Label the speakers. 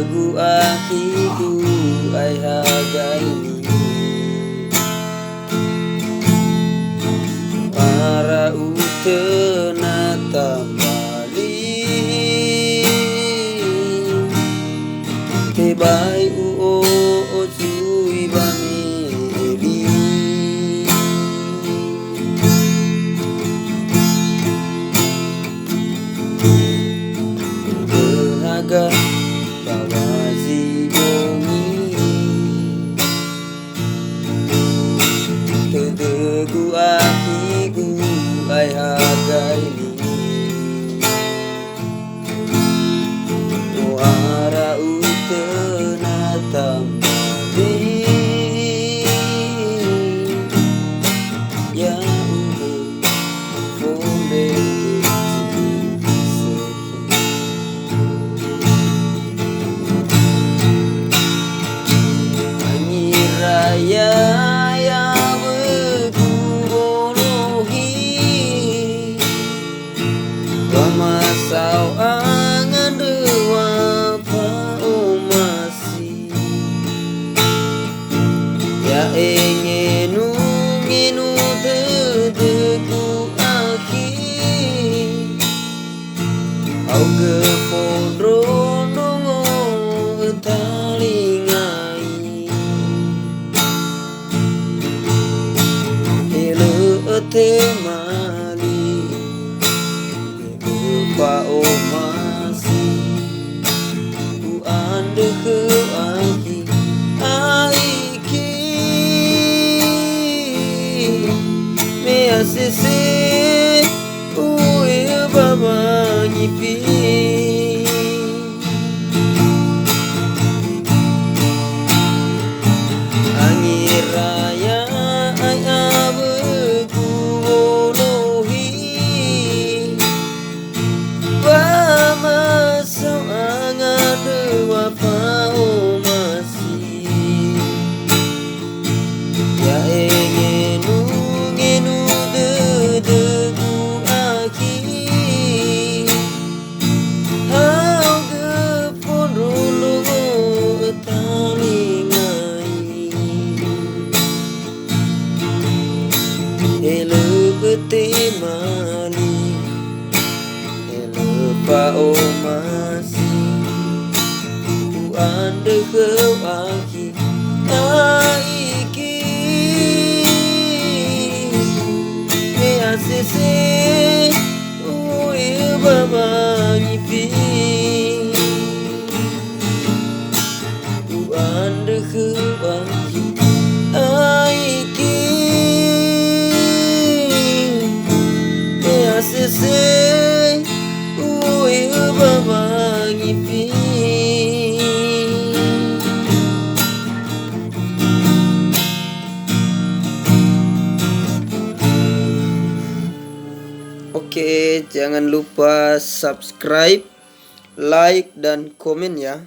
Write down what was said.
Speaker 1: Tedegu akiku ai hagaini para utena tambali tebai uo ocui bameli tenaga bawazi bongi tedegu akiku ai hagaini muara utena tambali ya uge fombe raya ya begubolohi wamasau angan dewa pa omasi ya ngenu ngenu tedegu aki au gefondronongo talingai temali lupa omasi u ande ke aki aiki me asese u baba nyipi angiraya ay temali lupa omasi u ande ke aki aiki me asese u baba nyipi u ande ke aki aiki asese baba nyipi. Oke, jangan lupa subscribe, like, dan komen ya.